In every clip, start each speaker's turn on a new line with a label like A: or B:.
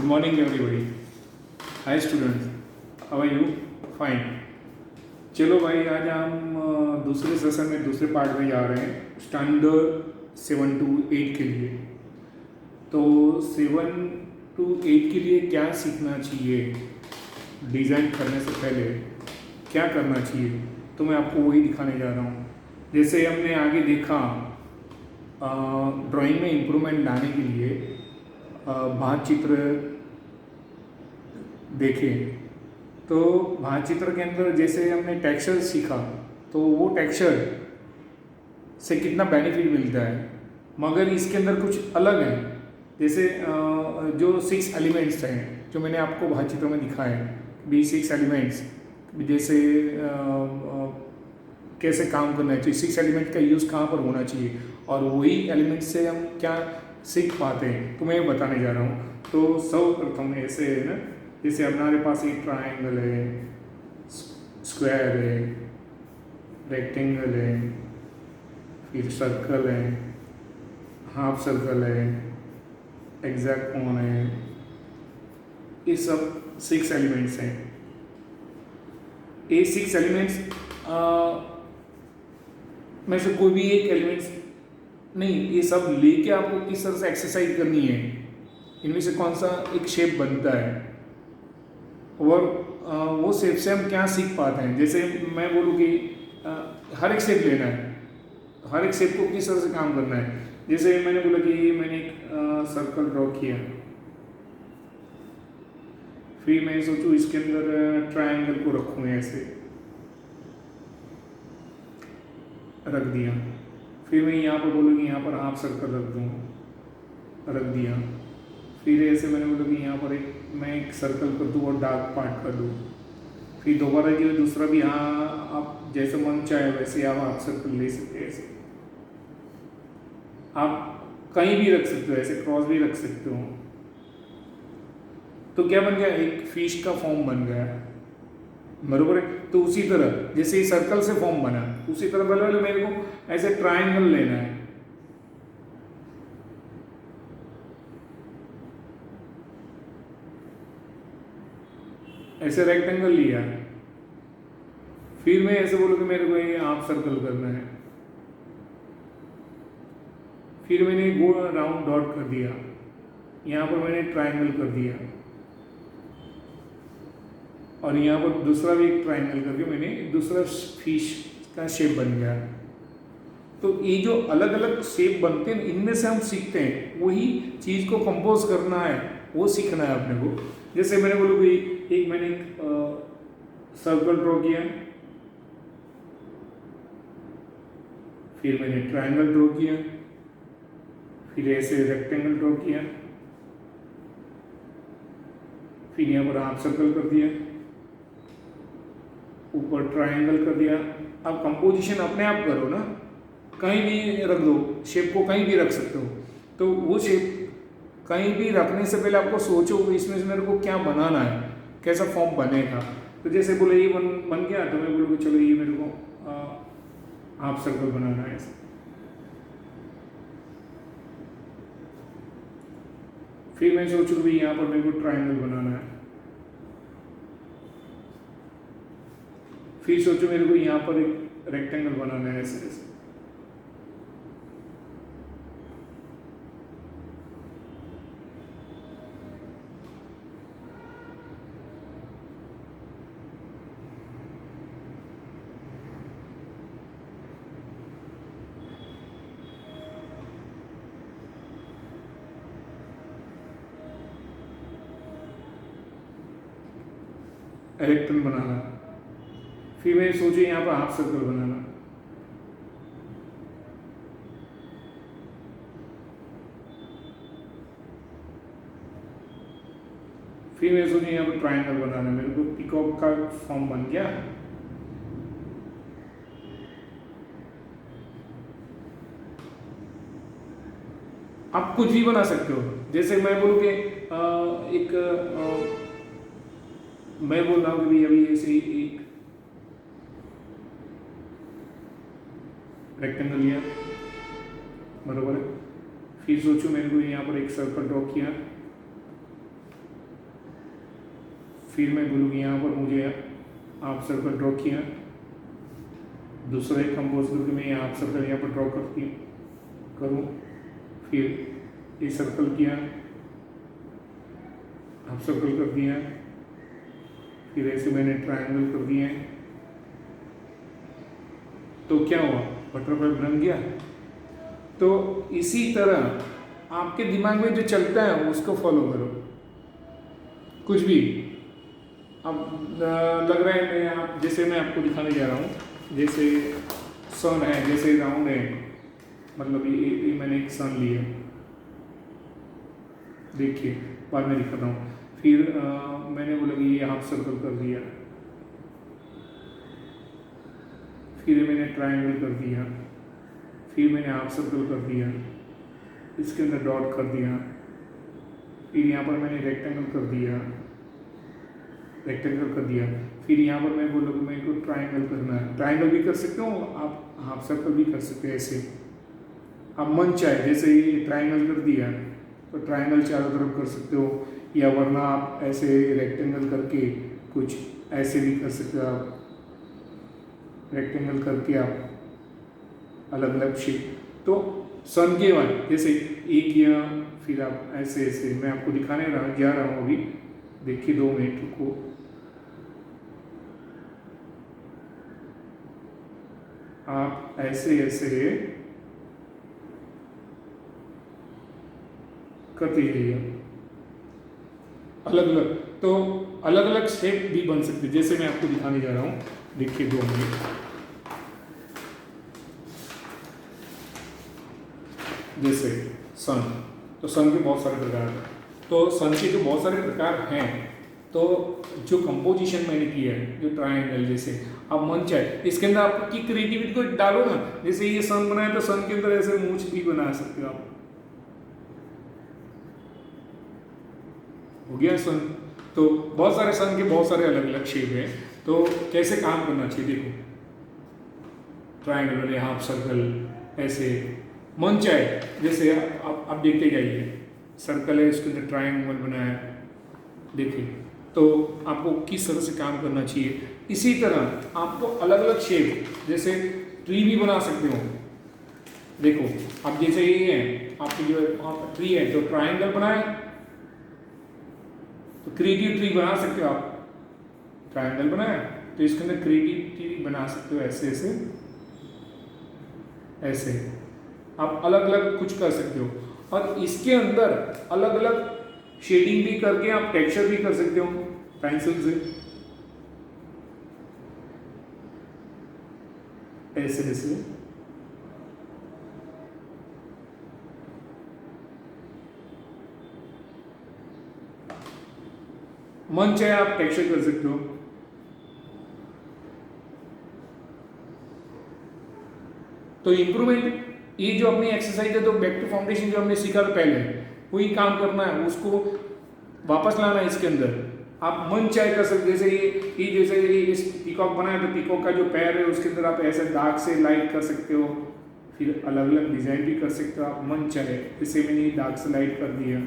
A: Good morning, everybody. Hi, students. How are you? Fine. चलो भाई, आज हम दूसरे सेशन में दूसरे पार्ट में जा रहे हैं स्टैंडर्ड 7 to 8 के लिए। तो 7 to 8 के लिए क्या सीखना चाहिए, डिज़ाइन करने से पहले क्या करना चाहिए, तो मैं आपको वही दिखाने जा रहा हूँ। जैसे हमने आगे देखा, ड्राइंग में इम्प्रूवमेंट लाने के लिए भातचित्र देखें। तो भातचित्र के अंदर जैसे हमने टेक्सचर सीखा, तो वो टेक्सचर से कितना बेनिफिट मिलता है, मगर इसके अंदर कुछ अलग है। जैसे जो 6 एलिमेंट्स हैं जो मैंने आपको भातचित्र में दिखाए भी, 6 एलिमेंट्स जैसे कैसे काम करना चाहिए, 6 एलिमेंट का यूज़ कहाँ पर होना चाहिए, और वही एलिमेंट से हम क्या सीख पाते हैं, तो मैं बताने जा रहा हूँ। तो सर्वप्रथम ऐसे है ना, जैसे हमारे पास एक ट्रायंगल है, स्क्वायर है, रेक्टेंगल है, फिर सर्कल है, हाफ सर्कल है, हेक्सागोन है। ये सब 6 एलिमेंट्स हैं। ये 6 एलिमेंट्स में से कोई भी एक एलिमेंट्स नहीं, ये सब लेके आपको किस तरह से एक्सरसाइज करनी है, इनमें से कौन सा एक शेप बनता है, और वो शेप से हम क्या सीख पाते हैं। जैसे मैं बोलूँ कि हर एक शेप लेना है, हर एक शेप को किस तरह से काम करना है। जैसे मैंने बोला कि मैंने एक सर्कल ड्रॉ किया, फिर मैं सोचूं इसके अंदर ट्रायंगल को रखूँ, ऐसे रख दिया। फिर मैं यहाँ पर बोलूँ कि यहाँ पर हाफ सर्कल रख दूँ, रख दिया। फिर ऐसे मैंने बोला कि यहाँ पर मैं एक सर्कल कर दूँ और डार्क पार्ट कर दूँ। फिर दोबारा जो दूसरा भी, हाँ आप जैसे मन चाहे वैसे आप हाफ सर्कल ले सकते हैं। ऐसे आप कहीं भी रख सकते हो, ऐसे क्रॉस भी रख सकते हो। तो क्या बन गया, एक फिश का फॉर्म बन गया, बरोबर है। तो उसी तरह जैसे सर्कल से फॉर्म बना, उसी तरह बोले मेरे को ऐसे ट्रायंगल लेना है। ऐसे रेक्टेंगल लिया, फिर मैं ऐसे बोलूँ कि मेरे को ये हाफ सर्कल करना है। फिर मैंने गोल राउंड डॉट कर दिया, यहाँ पर मैंने ट्रायंगल कर दिया, और यहाँ पर दूसरा भी एक ट्रायंगल करके मैंने दूसरा फिश का शेप बन गया। तो ये जो अलग अलग शेप बनते हैं, इनमें से हम सीखते हैं, वही चीज़ को कंपोज करना है, वो सीखना है अपने को। जैसे मैंने बोलूँ कि मैंने एक सर्कल ड्रॉ किया, फिर मैंने ट्रायंगल ड्रॉ किया, फिर ऐसे रेक्टेंगल ड्रॉ किया, फिर यहाँ पर हाफ सर्कल कर दिया, ऊपर ट्रायंगल कर दिया। अब कंपोजिशन अपने आप करो ना, कहीं भी रख दो, शेप को कहीं भी रख सकते हो। तो वो शेप कहीं भी रखने से पहले आपको सोचो इसमें से मेरे को क्या बनाना है, कैसा फॉर्म बनेगा। तो जैसे बोले ये बन गया, तो मैं बोलूँ चलो ये मेरे को हाफ सर्कल बनाना है ऐसे। फिर मैं सोचूँ भी यहाँ पर मेरे को ट्रायंगल बनाना है। फिर सोचो मेरे को यहाँ पर एक रेक्टेंगल बनाना है, ऐसे ऐसे। रेक्टेंगल बनाना, फिर मैं सोचे यहाँ पर हाफ सर्कल बनाना। फिर मैं सोचे यहाँ पर ट्रायंगल बनाना, मेरे को पीकॉक का फॉर्म बन गया। आप कुछ भी बना सकते हो। जैसे मैं बोलूँ कि मैं बोल रहा हूँ कि अभी ऐसे एक रेक्टेंगल लिया, बराबर है। फिर सोचो मेरे को यहाँ पर एक सर्कल ड्रॉ किया, फिर मैं बोलूँगी यहाँ पर मुझे हाफ सर्कल ड्रॉ किया, दूसरा एक कंपोज करके मैं हाफ सर्कल यहाँ पर ड्रॉ करूँ, फिर ये सर्कल किया, हाफ सर्कल कर दिया, फिर ऐसे मैंने ट्रायंगल कर दिए। तो क्या हुआ, बटरफ्लाई बन गया। तो इसी तरह आपके दिमाग में जो चलता है उसको फॉलो करो, कुछ भी। अब लग रहा है मैं जैसे मैं आपको दिखाने जा रहा हूँ, जैसे सन है, जैसे राउंड है, मतलब ये मैंने एक सन लिया, देखिए बाद में दिखाता हूँ। फिर मैंने बोला कि ये हाफ सर्कल कर दिया, फिर मैंने ट्रायंगल कर दिया, फिर मैंने हाफ सर्कल कर दिया, इसके अंदर डॉट कर दिया, फिर यहाँ पर मैंने रेक्टेंगल कर दिया, फिर यहाँ पर मैं बोलूँ कि मेरे को ट्रायंगल करना है, ट्रायंगल भी कर सकते हो आप, हाफ सर्कल भी कर सकते हो। ऐसे आप मन चाहे, जैसे ये ट्रायंगल कर दिया तो ट्रायंगल चारों तरफ कर सकते हो, या वरना आप ऐसे रेक्टेंगल करके कुछ ऐसे भी कर सकते हो। आप रेक्टेंगल करके आप अलग अलग शेप, तो सन के बाद जैसे एक किया, फिर आप ऐसे ऐसे, मैं आपको दिखाने जा रहा हूँ अभी, देखिए 2 मिनट को। आप ऐसे ऐसे करते जाइए, अलग अलग, तो अलग अलग शेप भी बन सकते, जैसे मैं आपको दिखाने जा रहा हूँ, देखिए 2 मिनट। जैसे सन, तो सन के बहुत सारे प्रकार हैं, तो सन के जो बहुत सारे प्रकार हैं, तो जो कंपोजिशन मैंने किया है, जो ट्रायंगल, जैसे आप मन चाहे इसके अंदर आपकी क्रिएटिविटी को डालो ना, जैसे ये सन बनाए तो सन के अंदर ऐसे मूंछ भी बना सकते हो आप, हो गया सन। तो बहुत सारे सन के बहुत सारे अलग अलग शेप हैं, तो कैसे काम करना चाहिए देखो, ट्रायंगल, हाफ सर्कल, ऐसे मन चाहे, जैसे आप देखते जाइए, सर्कल है, इसके अंदर ट्रायंगल बनाया है, देखिए, तो आपको किस तरह से काम करना चाहिए। इसी तरह आपको अलग अलग शेप, जैसे ट्री भी बना सकते हो, देखो अब जैसे ये है आपकी जो ट्री है, तो ट्रायंगल बनाए तो क्रिएटिव ट्री बना सकते हो आप, ट्रायंगल बनाया तो इसके अंदर क्रिएटिव ट्री बना सकते हो, ऐसे ऐसे ऐसे आप अलग अलग कुछ कर सकते हो, और इसके अंदर अलग अलग शेडिंग भी करके आप टेक्सचर भी कर सकते हो पेंसिल से, ऐसे ऐसे। मन चाहे आप टेक्सचर कर सकते हो। तो इंप्रूवमेंट, ये जो अपनी एक्सरसाइज है, तो बैक टू फाउंडेशन जो हमने सीखा था पहले, वही काम करना है, उसको वापस लाना है इसके अंदर। आप मन चाहे कर सकते, जैसे ये जैसे ये पीकॉक बनाया, तो पीकॉक का जो पैर है उसके अंदर आप ऐसे डार्क से लाइट कर सकते हो, फिर अलग अलग डिजाइन भी कर सकते हो आप मन चाहे, जैसे मैंने डार्क से लाइट कर दिया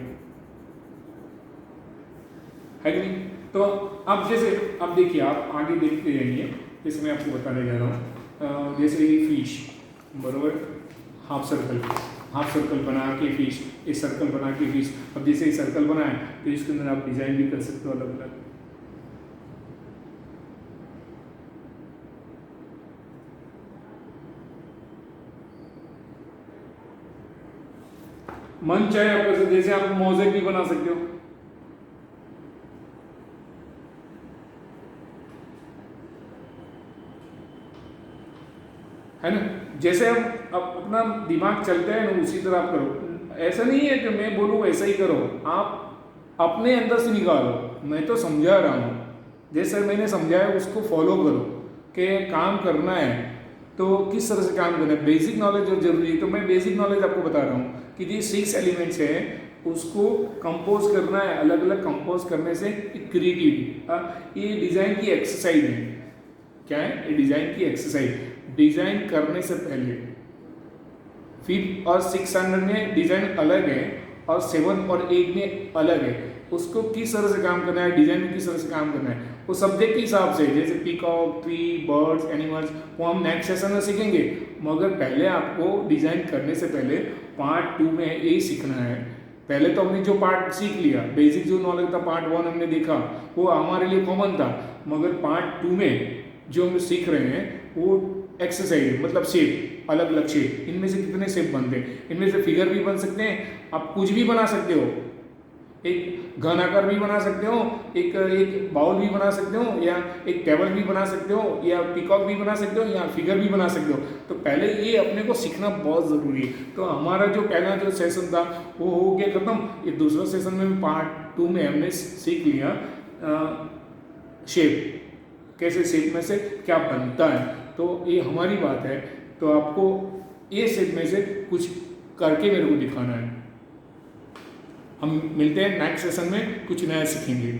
A: है कि नहीं। तो अब जैसे अब देखिए, आप आगे देखते जाइए, जैसे मैं आपको बताने जा रहा हूँ, जैसे ये फिश, बराबर, हाफ सर्कल बना के फिश, एक सर्कल बना के फिश। अब जैसे एक सर्कल बना है तो इसके अंदर आप डिजाइन भी कर सकते हो अलग अलग। मन चाहे आप कर सकते, जैसे आप मोज़ेक भी बना सकते हो, है ना। जैसे हम अपना दिमाग चलता है ना, उसी तरह आप करो। ऐसा नहीं है कि मैं बोलूँ वैसा ही करो, आप अपने अंदर से निकालो। मैं तो समझा रहा हूँ, जैसे मैंने समझाया उसको फॉलो करो, कि काम करना है तो किस तरह से काम करना है। बेसिक नॉलेज जो जरूरी है, तो मैं बेसिक नॉलेज आपको बता रहा हूँ कि ये 6 एलिमेंट्स हैं, उसको कंपोज करना है, अलग अलग कंपोज करने से क्रिएटिविटी। ये डिज़ाइन की एक्सरसाइज है। क्या है ये? डिज़ाइन की एक्सरसाइज। डिज़ाइन करने से पहले फिर और 600 में डिज़ाइन अलग है, और 7 और 8 में अलग है। उसको किस तरह से काम करना है, डिजाइन में किस तरह से काम करना है, वो सब्जेक्ट के हिसाब से, जैसे पीकॉक, ट्री, बर्ड्स, एनिमल्स, वो हम नेक्स्ट सेशन में सीखेंगे। मगर पहले आपको डिजाइन करने से पहले पार्ट 2 में यही सीखना है। पहले तो हमने जो पार्ट सीख लिया, बेसिक जो नॉलेज था पार्ट 1 हमने देखा, वो हमारे लिए कॉमन था। मगर पार्ट 2 में जो हम सीख रहे हैं वो एक्सरसाइज, मतलब शेप, अलग अलग शेप, इनमें से कितने शेप बनते हैं, इनमें से फिगर भी बन सकते हैं, आप कुछ भी बना सकते हो, एक घन आकार भी बना सकते हो, एक बाउल भी बना सकते हो, या एक टेबल भी बना सकते हो, या पीकॉक भी बना सकते हो, या फिगर भी बना सकते हो। तो पहले ये अपने को सीखना बहुत ज़रूरी है। तो हमारा जो पहला जो सेशन था वो हो गया ख़त्म। ये दूसरा सेशन में पार्ट 2 में हमने सीख लिया शेप, कैसे शेप में से क्या बनता है। तो ये हमारी बात है, तो आपको ये शेप में से कुछ करके मेरे को दिखाना है। हम मिलते हैं नेक्स्ट सेशन में, कुछ नया सीखेंगे।